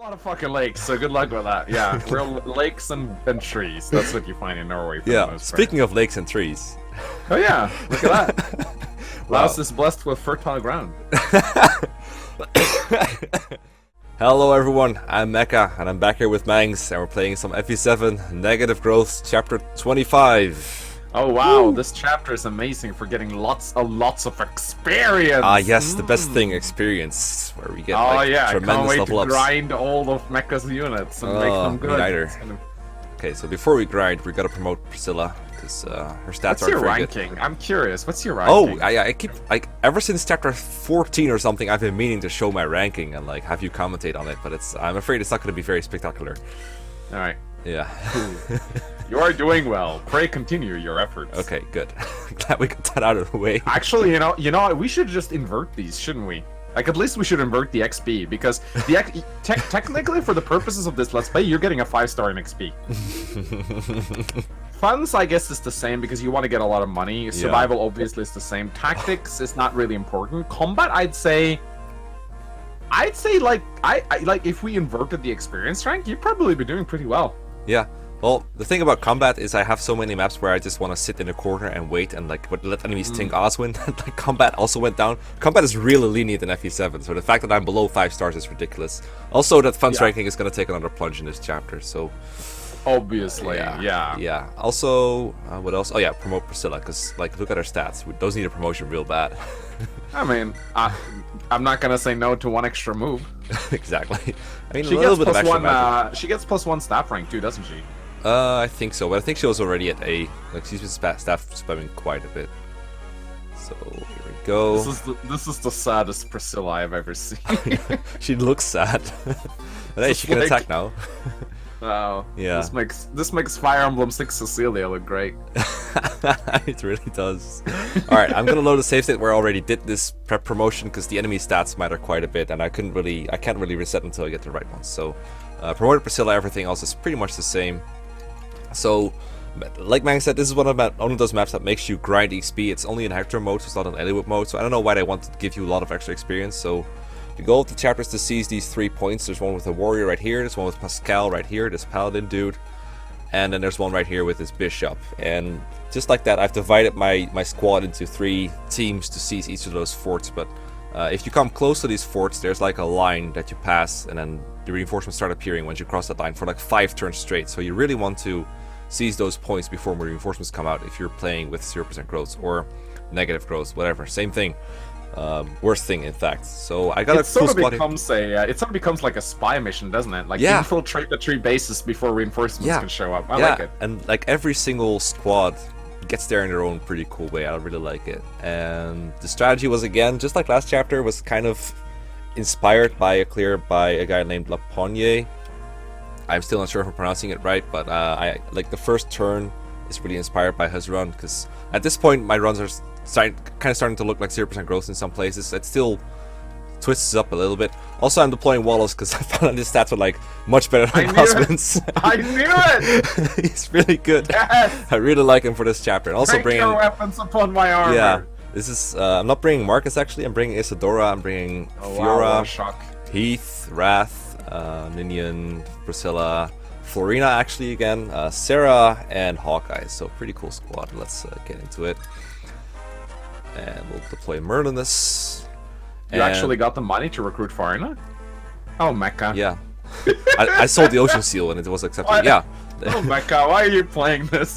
A lot of fucking lakes, so good luck with that. Yeah, real lakes and trees. That's what you find in Norway. For the Yeah, most speaking of lakes and trees. part. Oh yeah, look at that. Wow. Laos is blessed with fertile ground. Hello everyone, I'm Mekkah, and I'm back here with Mangs, and we're playing some FE7 Negative Growth Chapter 25. Oh wow, this chapter is amazing for getting lots of experience. Ah yes, the best thing, experience, where we get Oh like yeah, I tremendous can't wait level to ups. grind all of Mekkah's units and make them me good. neither. It's gonna- Okay, so before we grind, we gotta promote Priscilla, because her stats What's aren't your very ranking? good. I'm curious. What's your Oh, ranking? I keep, like, ever since chapter 14 or something, I've been meaning to show my ranking and, like, have you commentate on it, but I'm afraid it's not gonna be very spectacular. Alright. Yeah. You are doing well. Pray continue your efforts. Okay, good. Glad we got that out of the way. Actually, you know, we should just invert these, shouldn't we? Like, at least we should invert the XP, because the technically, for the purposes of this Let's Play, you're getting a 5-star in XP. Funds, I guess, is the same, because you want to get a lot of money. Survival, obviously, is the same. Tactics is not really important. Combat, I'd say, like, like, if we inverted the experience rank, you'd probably be doing pretty well. Yeah. Well, the thing about combat is I have so many maps where I just want to sit in a corner and wait and like let enemies think Oswin. Like combat also went down. Combat is really lenient in FE7, so the fact that I'm below 5 stars is ridiculous. Also, that funds ranking is going to take another plunge in this chapter, so... Obviously, yeah. Yeah. Also, what else? Oh yeah, promote Priscilla, because like look at her stats. Those need a promotion real bad. I mean, I'm not gonna say no to one extra move. Exactly. I mean, She a little gets bit of plus extra one. magic. She gets plus 1 staff rank too, doesn't she? I think so, but I think she was already at A. Like she's been staff spamming quite a bit. So here we go. This is the saddest Priscilla I've ever seen. She looks sad. But hey, Just she can like- attack now. Wow. Yeah. This makes Fire Emblem 6 Cecilia look great. It really does. Alright, I'm gonna load a save state where I already did this prep promotion because the enemy stats matter quite a bit, and I can't really reset until I get the right ones. So promoted Priscilla, everything else is pretty much the same. So like Mang said, this is one of those maps that makes you grind XP. It's only in Hector mode, so it's not in Eliwood mode, so I don't know why they want to give you a lot of extra experience. So the goal of the chapter is to seize these 3 points. There's one with a warrior right here, there's one with Pascal right here, this paladin dude, and then there's one right here with this bishop. And just like that, I've divided my squad into 3 teams to seize each of those forts. But if you come close to these forts, there's like a line that you pass, and then the reinforcements start appearing once you cross that line for like 5 turns straight. So you really want to seize those points before more reinforcements come out if you're playing with 0% growth or negative growth, whatever, same thing. Worst thing, in fact. So I got It a full sort of squad. becomes like a spy mission, doesn't it? Like Yeah. infiltrate the 3 bases before reinforcements can show up. I yeah, like it. and like every single squad gets there in their own pretty cool way. I really like it. And the strategy was, again, just like last chapter, was kind of inspired by a guy named Laponye. I'm still not sure if I'm pronouncing it right, but I like the first turn is really inspired by his run, because at this point my runs are starting to look like 0% growth in some places. It still twists up a little bit. Also, I'm deploying Wallace because I found his stats were like much better than Osmond's. I knew it! He's really good. Yes! I really like him for this chapter. And also Break bringing, your weapons upon my armor! yeah, this is I'm not bringing Marcus actually. I'm bringing Isadora. I'm bringing Oh, Fiora, wow, what a shock. Heath, Wrath, Ninian, Priscilla, Florina actually again, Sarah, and Hawkeye. So pretty cool squad. Let's get into it. And we'll deploy Merlinus. You actually got the money to recruit Farina? Oh, Mekkah. Yeah. I sold the Ocean Seal and it was accepted. What? Yeah. Oh, Mekkah, why are you playing this?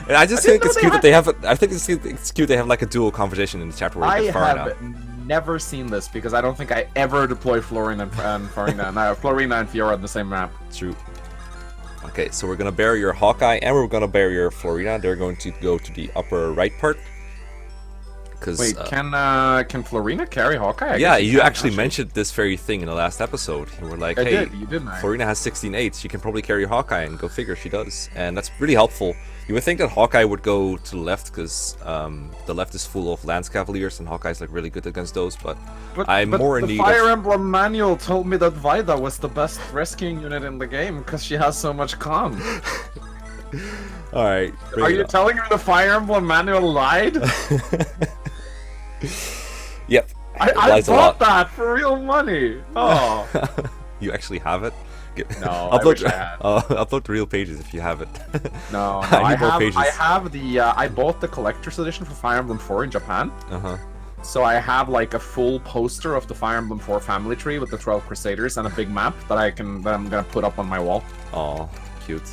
And I just think it's cute that they have. I think it's cute they have like a dual conversation in the chapter where you I get Farina. have never seen this because I don't think I ever deploy Florina and Farina. No, Florina and Fiora on the same map. True. Okay, so we're gonna bury your Hawkeye and we're gonna bury your Florina. They're going to go to the upper right part. Because Wait, can Florina carry Hawkeye? I yeah, guess she you can, actually mentioned this very thing in the last episode. You were like, I hey, did, you didn't I? Florina has 16/8. She can probably carry Hawkeye, and go figure, she does. And that's really helpful. You would think that Hawkeye would go to the left because the left is full of Lance Cavaliers, and Hawkeye's like really good against those. But I'm more in the need Fire of. Emblem manual told me that Vida was the best rescuing unit in the game because she has so much con. All right. Are you telling me the Fire Emblem manual lied? Yep. I lies a bought lot. that for real money. Oh. You actually have it? No, I wish I had. Upload the real pages if you have it. No, I need more pages. I have the. I bought the collector's edition for Fire Emblem 4 in Japan. So I have like a full poster of the Fire Emblem 4 family tree with the 12 Crusaders and a big map that I'm gonna put up on my wall. Oh, cute.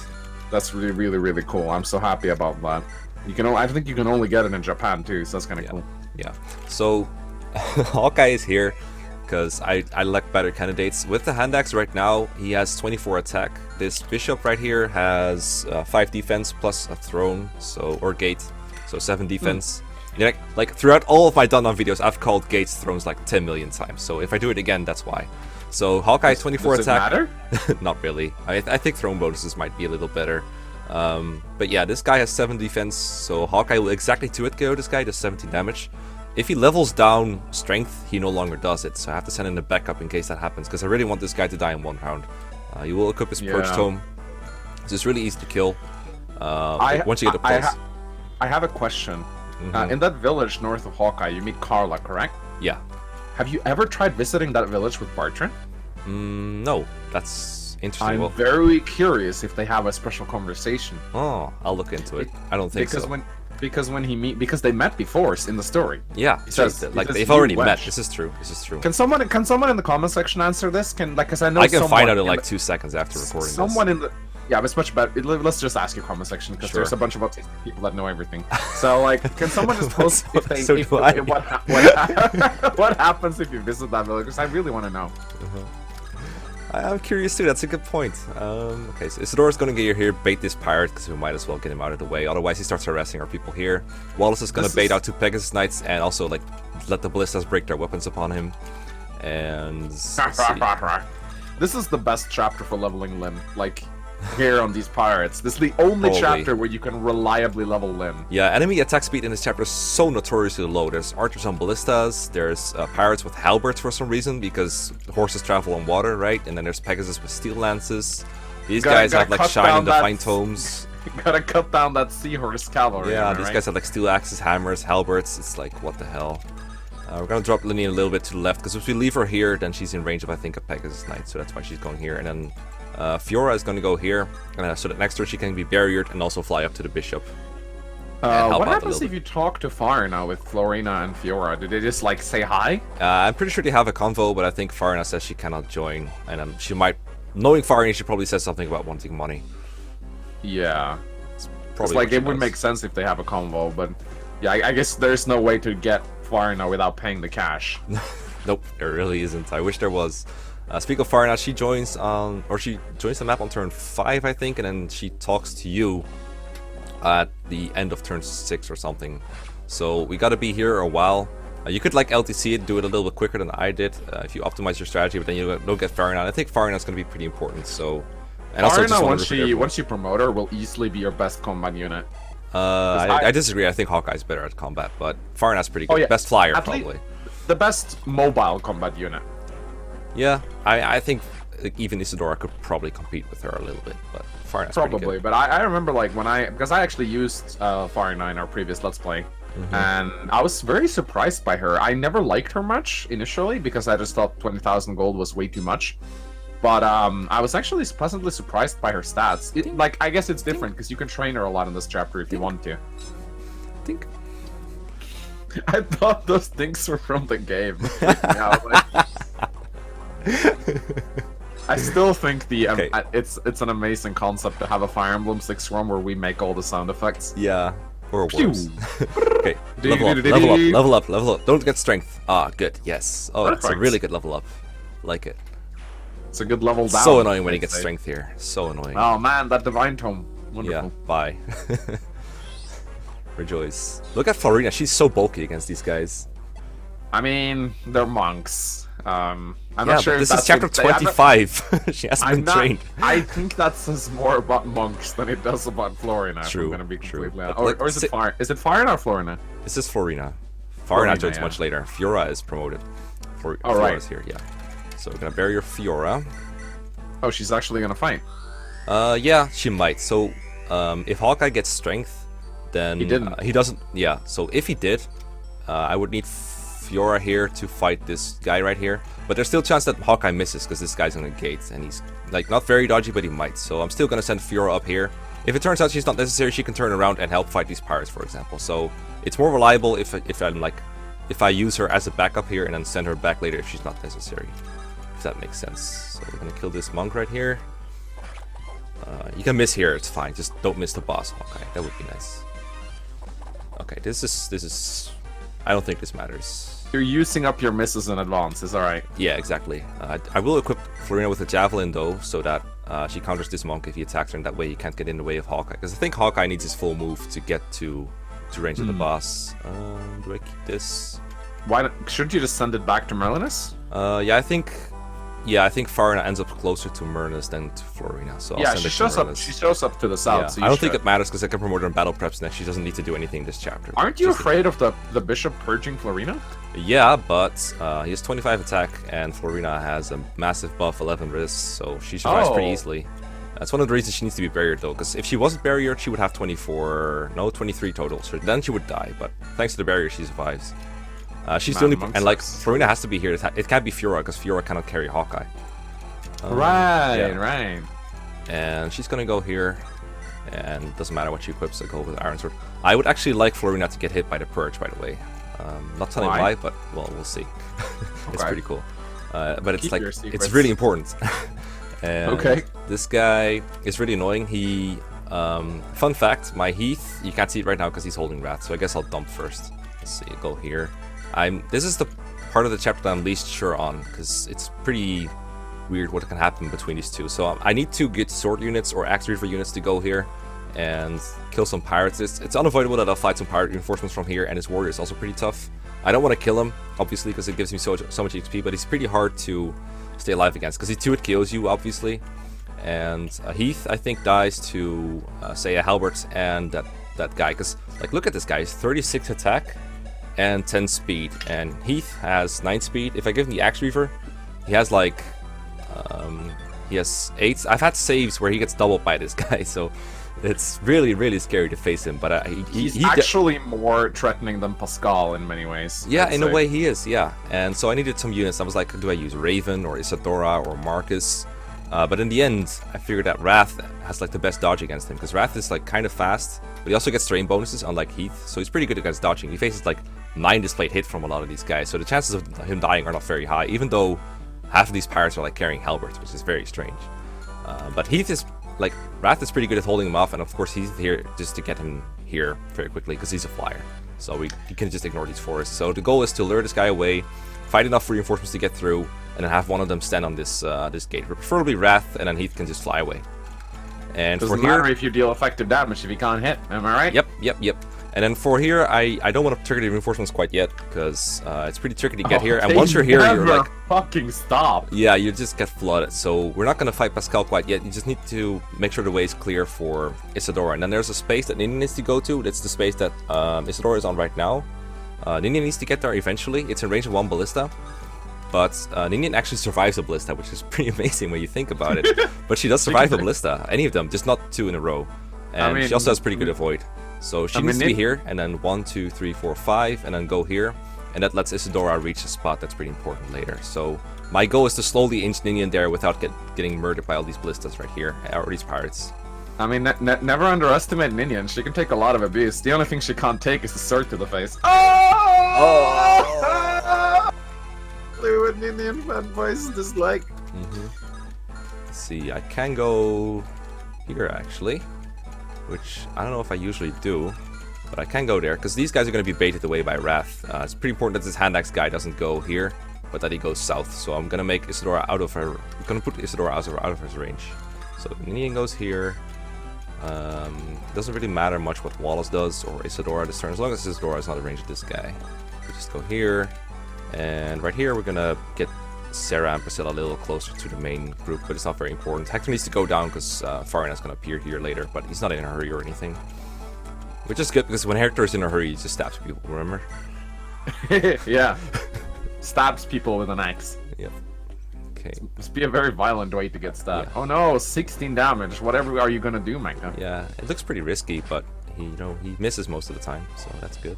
That's really, really, really cool. I'm so happy about that. I think you can only get it in Japan too, so that's kind of cool. Yeah. So Hawkeye is here because I like better candidates. With the hand axe right now, he has 24 attack. This bishop right here has 5 defense plus a throne, or gate, so 7 defense. Yeah, like throughout all of my Dun videos, I've called gates thrones like 10 million times. So if I do it again, that's why. So Hawkeye 24 attack. Does it matter? Not really. I think throne bonuses might be a little better. But yeah, this guy has 7 defense, so Hawkeye will exactly 2-hit KO this guy, does 17 damage. If he levels down strength, he no longer does it, so I have to send in a backup in case that happens, because I really want this guy to die in 1 round. You will equip his Purge Tome, so it's really easy to kill once you get the pulse. I have a question. In that village north of Hawkeye, you meet Carla, correct? Yeah. Have you ever tried visiting that village with Bartran? No, that's interesting. I'm very curious if they have a special conversation. Oh, I'll look into it. I don't think so. Because they met before in the story. Yeah, they've already met. This is true. This is true. Can someone in the comment section answer this? Because I know I can find out in like 2 seconds after recording. Someone in the it's much better. Let's just ask your comment section because there's a bunch of autistic people that know everything. So like, can someone just post what happens if you visit that village? Because I really want to know. I'm curious too. That's a good point. Okay, so Isidora's going to get here, bait this pirate because we might as well get him out of the way. Otherwise, he starts harassing our people here. Wallace is going to bait out 2 Pegasus Knights and also like let the ballistas break their weapons upon him. And this is the best chapter for leveling Lim. Like here on these pirates, this is the only chapter where you can reliably level Lim. Yeah, enemy attack speed in this chapter is so notoriously low. There's archers on ballistas, there's pirates with halberds for some reason because horses travel on water, right? And then there's Pegasus with steel lances. These guys have like shine and divine tomes. Gotta cut down that seahorse cavalry. Yeah, these guys have like steel axes, hammers, halberds. It's like, what the hell? We're gonna drop Linny a little bit to the left because if we leave her here, then she's in range of I think a Pegasus Knight, so that's why she's going here. And then Fiora is going to go here, so that next to her she can be barriered and also fly up to the bishop. What happens if you talk to Fire now with Florina and Fiora? Did they just like say hi? I'm pretty sure they have a convo, but I think Farina says she cannot join, and she might, knowing Farina, she probably says something about wanting money. Yeah, it's like it would make sense if they have a convo, but yeah, I guess there's no way to get Farina without paying the cash. Nope, there really isn't. I wish there was. Speak of Farina, she joins the map on turn 5, I think, and then she talks to you at the end of turn 6 or something. So we gotta be here a while. You could like LTC it, do it a little bit quicker than I did if you optimize your strategy, but then you don't get Farina. I think Farina is gonna be pretty important. So, and Farina, once you promote her, will easily be your best combat unit. I disagree. I think Hawkeye's better at combat, but Farina's pretty good. Best flyer, probably. The best mobile combat unit. Yeah, I think even Isadora could probably compete with her a little bit, but Farina's probably. But I remember like because I actually used Farina in our previous Let's Play, and I was very surprised by her. I never liked her much initially because I just thought 20,000 gold was way too much. But I was actually pleasantly surprised by her stats. I guess it's different because you can train her a lot in this chapter if you want to. I thought those things were from the game. I still think it's an amazing concept to have a Fire Emblem 6 ROM where we make all the sound effects. Yeah, or worse. Okay, level up. Don't get strength. Ah, good. Yes. Oh, it's a really good level up. Like it. It's a good level down. So annoying when you get strength here. So annoying. Oh man, that divine tome. Wonderful. Yeah. Bye. Rejoice. Look at Florina. She's so bulky against these guys. I mean, they're monks. I'm not sure. This is chapter 25. She hasn't been trained. I think that says more about monks than it does about Florina. True. I'm gonna be completely honest. Or is it Fire? Is it Farina or Florina? This is Florina. Farina joins much later. Fiora is promoted. Fiora's here. Yeah. So we're gonna bury your Fiora. Oh, she's actually gonna fight. Yeah, she might. So, if Hawkeye gets strength, then he didn't. He doesn't. Yeah. So if he did, I would need Fiora here to fight this guy right here. But there's still a chance that Hawkeye misses because this guy's on the gate and he's like not very dodgy, but he might. So I'm still gonna send Fiora up here. If it turns out she's not necessary, she can turn around and help fight these pirates, for example. So it's more reliable if I use her as a backup here and then send her back later if she's not necessary. If that makes sense. So we're gonna kill this monk right here. You can miss here, it's fine. Just don't miss the boss, Hawkeye. That would be nice. Okay, this is. I don't think this matters. You're using up your misses in advance. It's all right. Yeah, exactly. I will equip Florina with a javelin though, so that she counters this monk if he attacks her, and that way he can't get in the way of Hawkeye. Because I think Hawkeye needs his full move to get to range of the boss. Do I keep this? Why shouldn't you just send it back to Merlinus? Yeah, I think Farina ends up closer to Myrnus than to Florina, so I'll send she it shows to up. Myrnus. She shows up to the south. Yeah, So I don't think it matters because I can promote her in battle preps next. She doesn't need to do anything this chapter. Aren't you afraid of the bishop purging Florina? Yeah, but he has 25 attack, and Florina has a massive buff, 11 resist, so she survives pretty easily. That's one of the reasons she needs to be barriered though, because if she wasn't barriered, she would have 23 total. So then she would die, but thanks to the barrier, she survives. She's the only, and like Florina has to be here. It can't be Fiora because Fiora cannot carry Hawkeye. Right. And she's gonna go here, and it doesn't matter what she equips. I go with Iron Sword. I would actually like Florina to get hit by the Purge, by the way. Not telling why, but well, we'll see. It's pretty cool. But it's it's really important. And this guy is really annoying. He, fun fact, my Heath, you can't see it right now because he's holding Wrath, so I guess I'll dump first. Let's see, go here. This is the part of the chapter that I'm least sure on, because it's pretty weird what can happen between these two. So I need to get sword units or axe reaver units to go here and kill some pirates. It's unavoidable that I'll fight some pirate reinforcements from here, and his warrior is also pretty tough. I don't want to kill him, obviously, because it gives me so much XP, but he's pretty hard to stay alive against, because he 2-hit kills you, obviously. And Heath, I think, dies to, say, a Halbert and that guy, because, like, look at this guy, he's 36 attack and 10 speed, and Heath has 9 speed. If I give him the Axe Reaver, he has, like, he has 8. I've had saves where he gets doubled by this guy, so it's really, really scary to face him. But he's actually more threatening than Pascal in many ways. Yeah, in a way he is, yeah. And so I needed some units. I was like, do I use Raven or Isadora or Marcus? But in the end, I figured that Wrath has like the best dodge against him, because Wrath is like kind of fast, but he also gets strain bonuses, unlike Heath. So he's pretty good against dodging. He faces like 9 displayed hit from a lot of these guys, so the chances of him dying are not very high, even though half of these pirates are like carrying halberds, which is very strange. But Heath is like, Wrath is pretty good at holding him off, and of course he's here just to get him here very quickly because he's a flyer. So we can just ignore these forests. So the goal is to lure this guy away, fight enough reinforcements to get through, and then have one of them stand on this this gate. Preferably Wrath, and then Heath can just fly away. And doesn't matter if you deal effective damage if you can't hit. Am I right? Yep. And then for here, I don't want to trigger the reinforcements quite yet, because it's pretty tricky to get here. And once you're here, you're like, fucking stop. Yeah, you just get flooded. So we're not going to fight Pascal quite yet. You just need to make sure the way is clear for Isadora. And then there's a space that Ninian needs to go to. That's the space that Isadora is on right now. Ninian needs to get there eventually. It's in range of 1 ballista. But Ninian actually survives a ballista, which is pretty amazing when you think about it. But she does survive a ballista, any of them, just not 2 in a row. And she also has pretty good avoid. So she needs to be here, and then 1, 2, 3, 4, 5, and then go here. And that lets Isadora reach a spot that's pretty important later. So my goal is to slowly inch Ninian there without getting murdered by all these ballistas right here, or these pirates. I mean, never underestimate Ninian. She can take a lot of abuse. The only thing she can't take is the sword to the face. Oh! Fluid Ninian fanboys dislike. Let's see, I can go here actually, which I don't know if I usually do, but I can go there because these guys are going to be baited away by Wrath. It's pretty important that this hand axe guy doesn't go here, but that he goes south. So I'm going to make Isadora out of her. I'm going to put Isadora out of his range. So Ninian goes here. It doesn't really matter much what Wallace does or Isadora this turn, as long as Isadora is not in range of this guy. We just go here, and right here we're going to get Sarah and Priscilla a little closer to the main group, but it's not very important. Hector needs to go down because Farina's going to appear here later, but he's not in a hurry or anything. Which is good, because when Hector is in a hurry, he just stabs people, remember? Yeah. Stabs people with an axe. Yep. Okay. Must be a very violent way to get stabbed. Yeah. Oh no, 16 damage. Whatever are you going to do, Mekkah? Yeah, it looks pretty risky, but he misses most of the time, so that's good.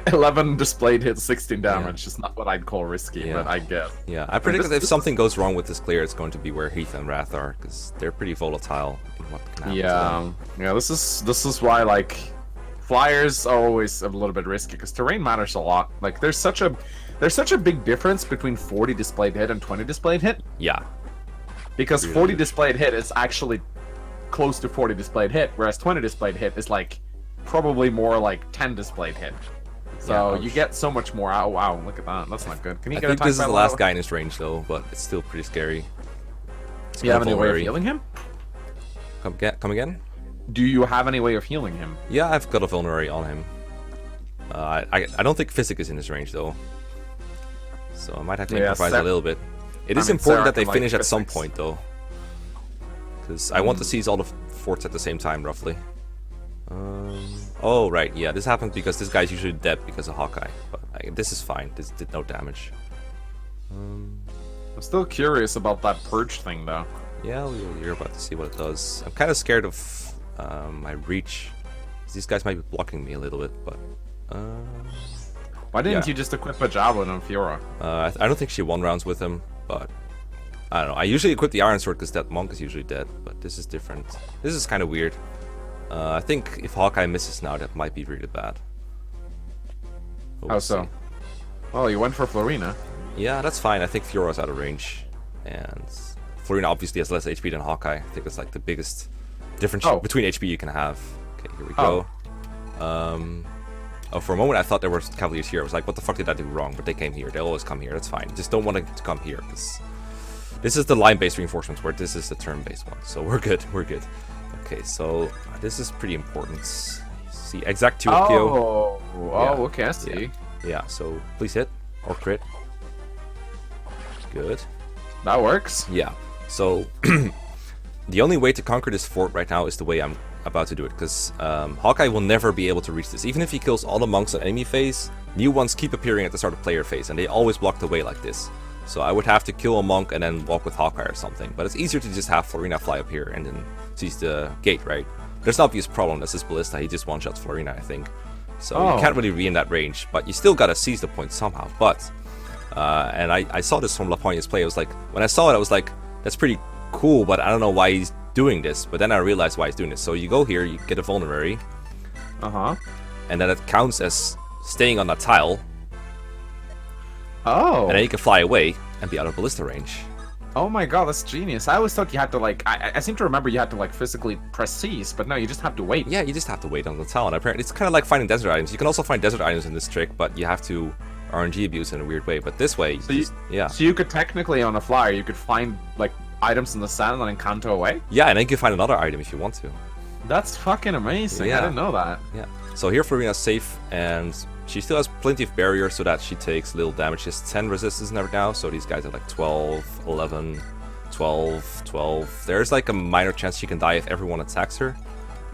11 displayed hits, 16 damage. It's not what I'd call risky, but I guess. Yeah, I predict that if something goes wrong with this clear, it's going to be where Heath and Wrath are, because they're pretty volatile in what can happen to them. Yeah. This is why like flyers are always a little bit risky because terrain matters a lot. Like there's such a big difference between 40 displayed hit and 20 displayed hit. Yeah. Because really 40 displayed hit is actually close to 40 displayed hit, whereas 20 displayed hit is like probably more like 10 displayed hit. So you get so much more. Oh wow, look at that. That's not good. Can you I get think attacked this is by the lava? last guy in his range though, but it's still pretty scary. Do you have any way of healing him? Come again? Do you have any way of healing him? Yeah, I've got a vulnerary on him. I don't think Physic is in his range though, so I might have to improvise a little bit. It is important that they finish at some point though, because I want to seize all the forts at the same time roughly. Oh right, yeah, this happens because this guy's usually dead because of Hawkeye, but this is fine. This did no damage. I'm still curious about that purge thing though. Yeah, you're about to see what it does. I'm kind of scared of my reach. These guys might be blocking me a little bit, but why didn't you just equip a javelin on Fiora? I don't think she won rounds with him, but I don't know. I usually equip the Iron Sword because that monk is usually dead, but this is different. This is kind of weird. I think if Hawkeye misses now, that might be really bad. But How so? Well, you went for Florina. Yeah, that's fine. I think Fiora's out of range, and Florina obviously has less HP than Hawkeye. I think it's like the biggest difference between HP you can have. Okay, here we go. Oh, for a moment I thought there were Cavaliers here. I was like, what the fuck did I do wrong? But they came here. They'll always come here. That's fine. Just don't want to come here, because this is the line-based reinforcements, where this is the turn-based one. So we're good. We're good. Okay, so this is pretty important. See, exact 2 Oh, okay, I see. Yeah, so please hit or crit. Good. That works. Yeah. So the only way to conquer this fort right now is the way I'm about to do it, because Hawkeye will never be able to reach this. Even if he kills all the monks on enemy phase, new ones keep appearing at the start of player phase, and they always block the way like this. So I would have to kill a monk and then walk with Hawkeye or something. But it's easier to just have Florina fly up here and then seize the gate, right? There's an obvious problem. That's his ballista. He just one-shots Florina, I think. So you can't really be in that range, but you still gotta seize the point somehow. But and I saw this from Laponia's play. I was like, when I saw it, I was like, that's pretty cool, but I don't know why he's doing this. But then I realized why he's doing this. So you go here, you get a vulnerary, and then it counts as staying on that tile. And then you can fly away and be out of ballista range. Oh my god, that's genius. I always thought you had to like, I seem to remember you had to like physically press seize, but no, you just have to wait. Yeah, you just have to wait on the tile. And apparently it's kind of like finding desert items. You can also find desert items in this trick, but you have to RNG abuse in a weird way. But this way, So you could technically on a flyer, you could find like items in the sand and then canto away? Yeah, and then you can find another item if you want to. That's fucking amazing. Yeah. I didn't know that. Yeah. So here Florina's safe, and she still has plenty of barrier so that she takes little damage. She has 10 resistance right now, so these guys are like 12, 11, 12, 12. There's like a minor chance she can die if everyone attacks her.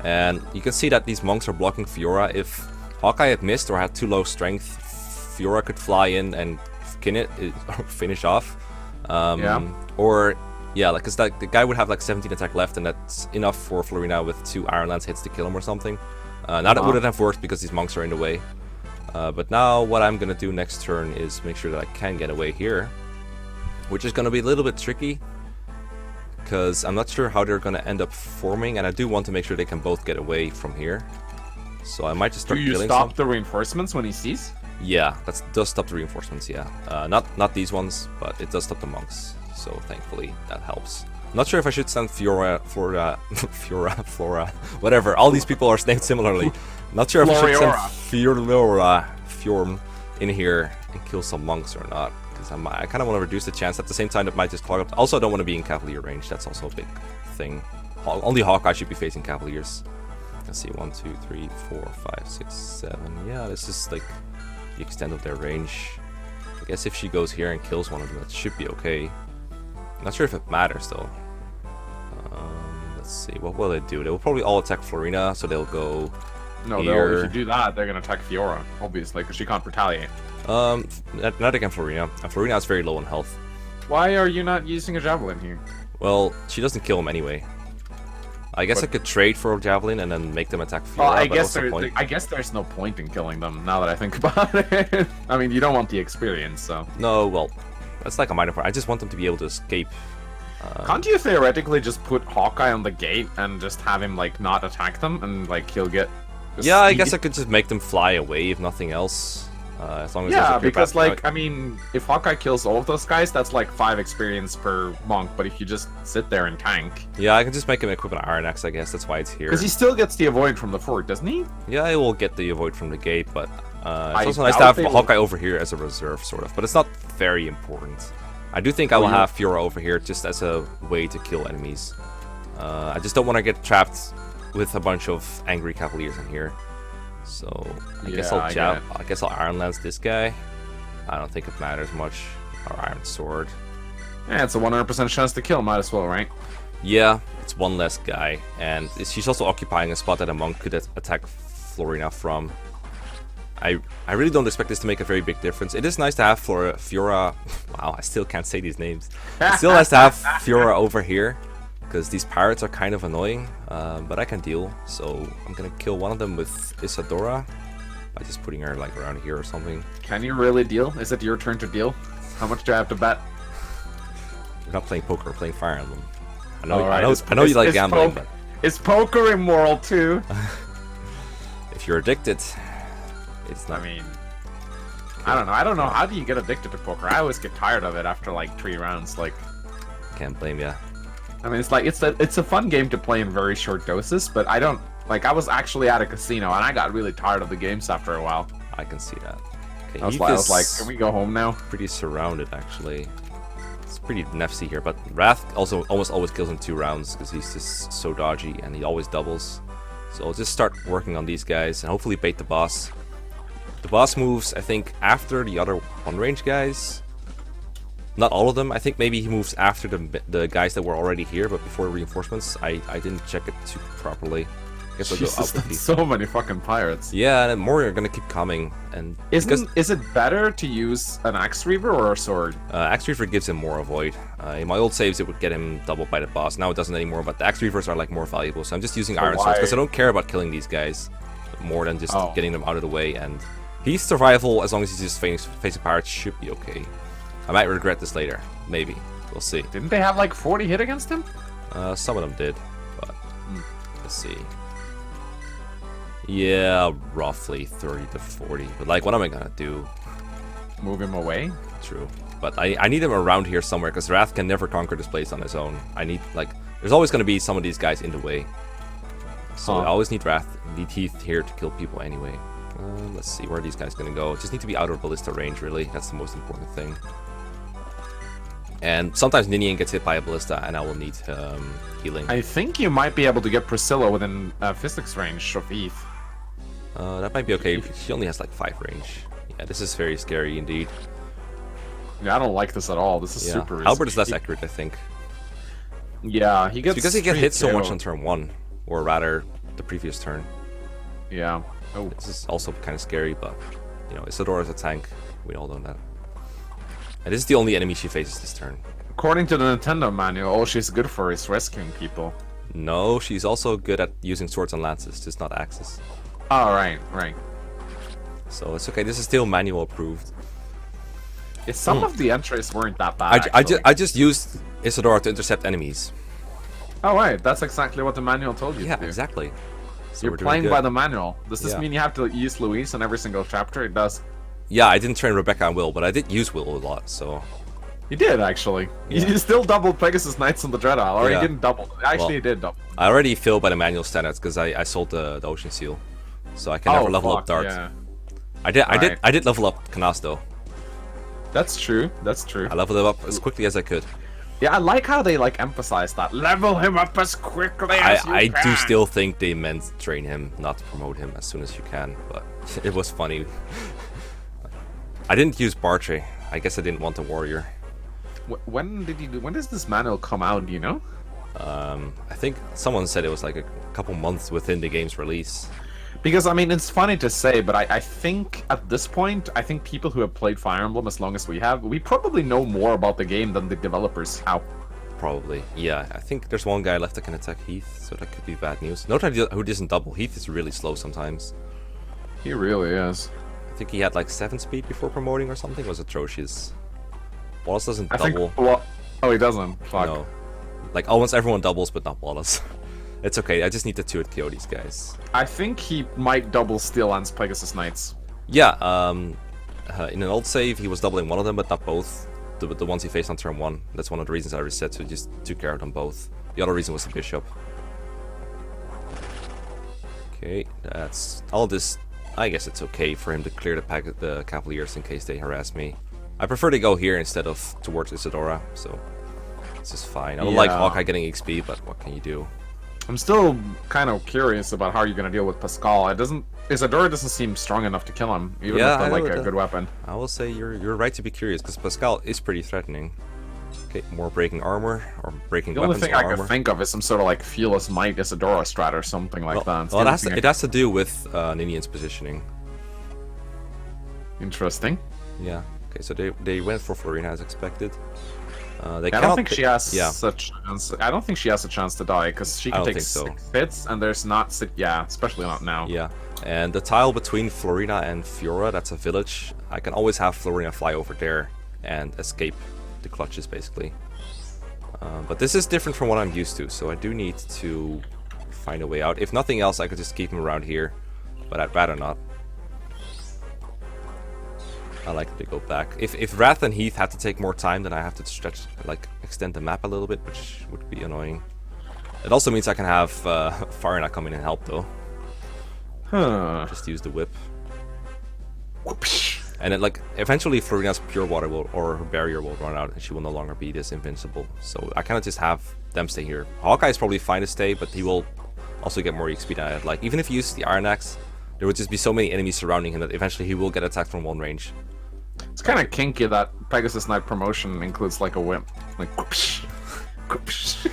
And you can see that these monks are blocking Fiora. If Hawkeye had missed or had too low strength, Fiora could fly in and finish off. Or, yeah, like, cause the guy would have like 17 attack left, and that's enough for Florina with 2 Iron Lance hits to kill him or something. Now that wouldn't have worked because these monks are in the way. But now what I'm gonna do next turn is make sure that I can get away here, which is gonna be a little bit tricky, because I'm not sure how they're gonna end up forming, and I do want to make sure they can both get away from here. So I might just start killing some. Do you stop the reinforcements when he sees? Yeah, that does stop the reinforcements, yeah. Not these ones, but it does stop the monks. So thankfully that helps. I'm not sure if I should send Flora, whatever. All these people are named similarly. Not sure if I should send Fjorm in here and kill some monks or not, because I kind of want to reduce the chance. At the same time, it might just clog up. Also, I don't want to be in Cavalier range. That's also a big thing. Only Hawkeye should be facing Cavaliers. Let's see, 1, 2, 3, 4, 5, 6, 7. Yeah, this is like the extent of their range. I guess if she goes here and kills one of them, that should be okay. Not sure if it matters though. Let's see, what will they do? They will probably all attack Florina, so they'll go here. If you do that, they're gonna attack Fiora, obviously, because she can't retaliate. Not against Florina. Florina is very low on health. Why are you not using a javelin here? Well, she doesn't kill him anyway. I guess I could trade for a javelin and then make them attack Fiora. Well, I but guess what's the point? I guess there's no point in killing them. Now that I think about it, I mean, you don't want the experience, so. No, well, that's like a minor part. I just want them to be able to escape. Can't you theoretically just put Hawkeye on the gate and just have him like not attack them and like he'll get? Yeah, I guess I could just make them fly away if nothing else. As long as yeah, there's a clear because path. like I mean, if Hawkeye kills all of those guys, that's like 5 experience per monk. But if you just sit there and tank, Yeah, I can just make him equip an Iron Axe. I guess that's why it's here. because he still gets the avoid from the fort, doesn't he? Yeah, I will get the avoid from the gate, but it's I also nice to doubt have they will- Hawkeye over here as a reserve, sort of. But it's not very important. I do think I will you- have Fiora over here just as a way to kill enemies. I just don't want to get trapped with a bunch of angry cavaliers in here. So I guess Yeah, I'll I jab. get I guess I'll Iron Lance this guy. I don't think it matters much. Or Iron Sword. Yeah, it's a 100% chance to kill. Might as well, right? Yeah, it's one less guy, and she's also occupying a spot that a monk could attack Florina from. I really don't expect this to make a very big difference. It is nice to have Fiora. Wow, I still can't say these names. It's still nice to have Fiora over here, because these pirates are kind of annoying, but I can deal. So I'm gonna kill one of them with Isadora by just putting her like around here or something. Can you really deal? Is it your turn to deal? How much do I have to bet? We're not playing poker, we're playing Fire Emblem. I know, Alright, I know you like is gambling, but Is poker immoral too? if you're addicted, it's not. I mean, I don't know. How do you get addicted to poker? I always get tired of it after like 3 rounds. Like, Can't blame ya. I mean, it's a fun game to play in very short doses, but I don't like. I was actually at a casino and I got really tired of the games after a while. I can see that. Okay, That's Heath why I was is like, can we go home now? pretty surrounded actually. It's pretty nefsy here, but Wrath also almost always kills in 2 rounds because he's just so dodgy and he always doubles. So I'll just start working on these guys and hopefully bait the boss. The boss moves, I think, after the other one-range guys. Not all of them. I think maybe he moves after the guys that were already here, but before reinforcements. I didn't check it too properly. I guess I'll go Jesus, up with that's these. so many fucking pirates. Yeah, and more are gonna keep coming. And Is it better to use an axe reaver or a sword? Axe Reaver gives him more avoid. In my old saves, it would get him doubled by the boss. Now it doesn't anymore, but the Axe Reavers are like more valuable. So I'm just using Iron Swords because I don't care about killing these guys more than just getting them out of the way. And he's survival as long as he's just facing pirates should be okay. I might regret this later. Maybe. We'll see. Didn't they have like 40 hit against him? Some of them did, but let's see. Yeah, roughly 30 to 40. But like, what am I gonna do? Move him away? True. But I need him around here somewhere, because Wrath can never conquer this place on his own. I need, like, there's always gonna be some of these guys in the way. So I always need Wrath, need Heath here to kill people anyway. Let's see, where are these guys gonna go? Just need to be out of ballista range, really. That's the most important thing. And sometimes Ninian gets hit by a ballista, and I will need healing. I think you might be able to get Priscilla within physics range of Eve. That might be okay. She only has like 5 range. Yeah, this is very scary indeed. Yeah, I don't like this at all. This is super risky. Albert is less accurate, I think. Yeah, he gets... It's because he gets hit so much on 3-2. turn 1. Or rather, the previous turn. Yeah. Oh. This is also kind of scary, but, you know, Isadora is a tank. We all know that. And this is the only enemy she faces this turn. According to the Nintendo manual, all she's good for is rescuing people. No, she's also good at using swords and lances, just not axes. Oh, right. So it's okay, this is still manual approved. Some of the entries weren't that bad, I just used Isadora to intercept enemies. Oh, right. That's exactly what the manual told you Yeah, to do. exactly. So You're we're doing playing good. by the manual. Does this Yeah. mean you have to use Louise in every single chapter? It does. Yeah, I didn't train Rebecca and Will, but I did use Will a lot, so... You did, actually. Yeah. You still doubled Pegasus Knights on the Dread Isle, or Yeah. you didn't double. Actually, Well, you did double. I already failed by the manual standards because I sold the Ocean Seal, so I can never level up Dart. Yeah. I did level up Canas though. That's true. I leveled him up as quickly as I could. Yeah, I like how they like emphasize that. Level him up as quickly as you I can. do still think they meant train him, not promote him as soon as you can, but it was funny. I didn't use Bartre. I guess I didn't want a warrior. When does this manual come out? Do you know? I think someone said it was like a couple months within the game's release. Because, I mean, it's funny to say, but I think at this point, I think people who have played Fire Emblem as long as we have, we probably know more about the game than the developers have. probably. Yeah, I think there's one guy left that can attack Heath, so that could be bad news. Note who doesn't double. Heath is really slow sometimes. He really is. I think he had like 7 speed before promoting or something. It was atrocious. Wallace doesn't I double. think. Well, oh, he doesn't. Fuck. No. Like almost everyone doubles, but not Wallace. It's okay. I just need to 2-hit KO these guys. I think he might double Steel Lance Pegasus Knights. Yeah. In an old save, he was doubling one of them, but not both. The ones he faced on turn 1. That's one of the reasons I reset, so just took care of them both. The other reason was the bishop. Okay, that's all this. I guess it's okay for him to clear the Cavaliers in case they harass me. I prefer to go here instead of towards Isadora, so this is fine. I don't like Hawkeye getting XP, but what can you do? I'm still kind of curious about how you're gonna deal with Pascal. Isadora doesn't seem strong enough to kill him, even with like a good weapon. I will say you're right to be curious, because Pascal is pretty threatening. Okay, more breaking armor or breaking weapons. The only thing I could think of is some sort of like Fearless Might Isadora strat or something like that. Well, it has to do with Ninian's positioning. Interesting. Yeah. Okay, so they went for Florina as expected. I don't think she has such. I don't think she has a chance to die because she can take 6 hits, and there's not. Yeah, especially not now. Yeah, and the tile between Florina and Fiora, that's a village. I can always have Florina fly over there and escape the clutches, basically. But this is different from what I'm used to, so I do need to find a way out. If nothing else, I could just keep him around here, but I'd rather not. I like to go back. If Wrath and Heath had to take more time, then I have to extend the map a little bit, which would be annoying. It also means I can have Fire not come in and help, though. Just use the whip. And then, eventually Florina's Pure Water or her barrier will run out, and she will no longer be this invincible. So I kind of just have them stay here. Hawkeye is probably fine to stay, but he will also get more XP than I'd like. Even if he uses the Iron Axe, there would just be so many enemies surrounding him that eventually he will get attacked from one range. It's kind of kinky that Pegasus Knight promotion includes like a whip. Like, whoopsh, whoopsh.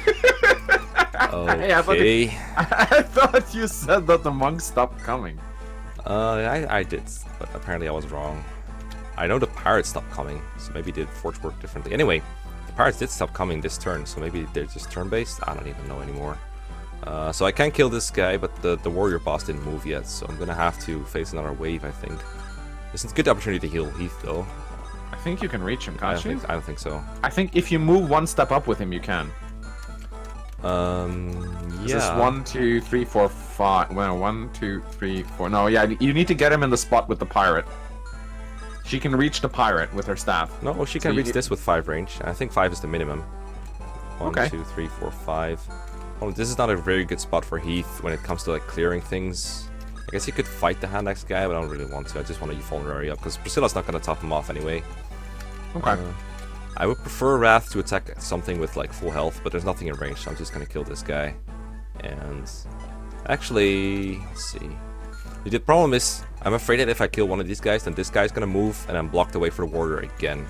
Okay. I thought you said that the monks stopped coming. I did, but apparently I was wrong. I know the pirates stopped coming, so maybe the forge worked differently. Anyway, the pirates did stop coming this turn, so maybe they're just turn-based? I don't even know anymore. So I can kill this guy, but the warrior boss didn't move yet, so I'm gonna have to face another wave, I think. This is a good opportunity to heal Heath, though. I think you can reach him, can't you? I don't think so. I think if you move one step up with him, you can. Yeah. This is 1, 2, 3, 4, 5. Well, 1, 2, 3, 4. No, yeah, you need to get him in the spot with the pirate. She can reach the pirate with her staff. No, she can reach this with 5 range. I think 5 is the minimum. 1, 2, 3, 4, 5. Oh, this is not a very good spot for Heath when it comes to clearing things. I guess he could fight the hand axe guy, but I don't really want to. I just want to vulnerary up because Priscilla's not going to top him off anyway. Okay. I would prefer Wrath to attack something with full health, but there's nothing in range, so I'm just going to kill this guy. And actually, let's see. The problem is, I'm afraid that if I kill one of these guys, then this guy's going to move and I'm blocked away for the warrior again.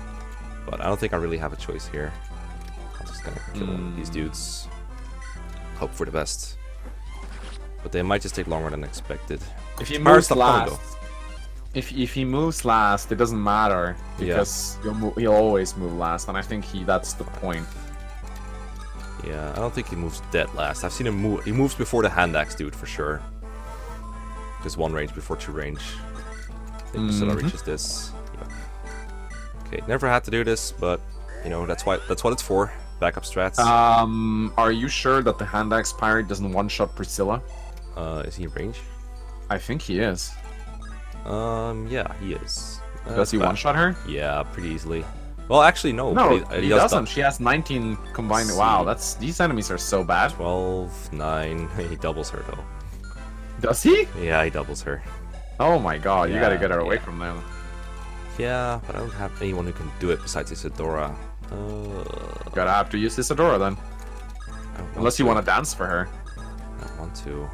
But I don't think I really have a choice here. I'm just going to kill one of these dudes. Hope for the best. But they might just take longer than expected. If he moves last, if he moves last, it doesn't matter because he'll always move last, and I think that's the point. Yeah, I don't think he moves dead last. I've seen him move. He moves before the hand axe dude for sure. Just 1 range before 2 range. I think Priscilla reaches this. Yep. Okay, never had to do this, but that's what it's for. Backup strats. Are you sure that the hand axe pirate doesn't one-shot Priscilla? Is he in range? I think he is. Yeah, he is. Does he one-shot her? Yeah, pretty easily. Well, actually, no. No, he doesn't. She has 19 combined. Wow, these enemies are so bad. 12, 9. He doubles her though. Does he? Yeah, he doubles her. Oh my god, you gotta get her away from them. Yeah, but I don't have anyone who can do it besides Isadora. Gotta have to use Isadora then. Unless you want to dance for her. I don't want to.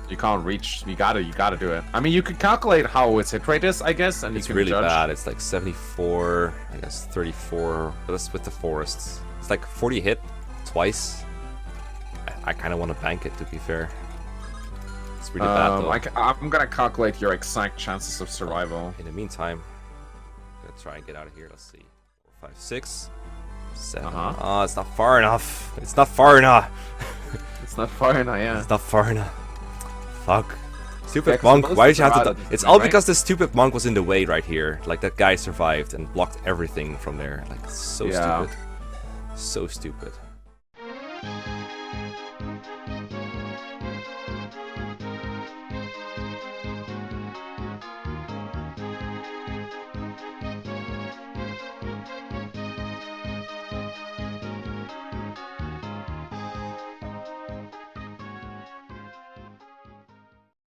You can't reach. You gotta do it. I mean, you could calculate how its hit rate is, I guess, and it's you can really judge. bad. It's 74, I guess 34. But that's with the forests. It's 40 hit twice. I kind of want to bank it, to be fair. It's really bad though. I'm gonna calculate your exact chances of survival. In the meantime, I'm gonna try and get out of here. Let's see. 4, 5, 6, 7. Uh-huh. Oh, it's not far enough. It's not far enough. It's not far enough, yeah. It's not far enough. Fuck. Stupid Yeah, 'cause monk. the Why did you have to? ballistics are It's out, all right? because this stupid monk was in the way right here. Like that guy survived and blocked everything from there. Like so Yeah. stupid. So stupid.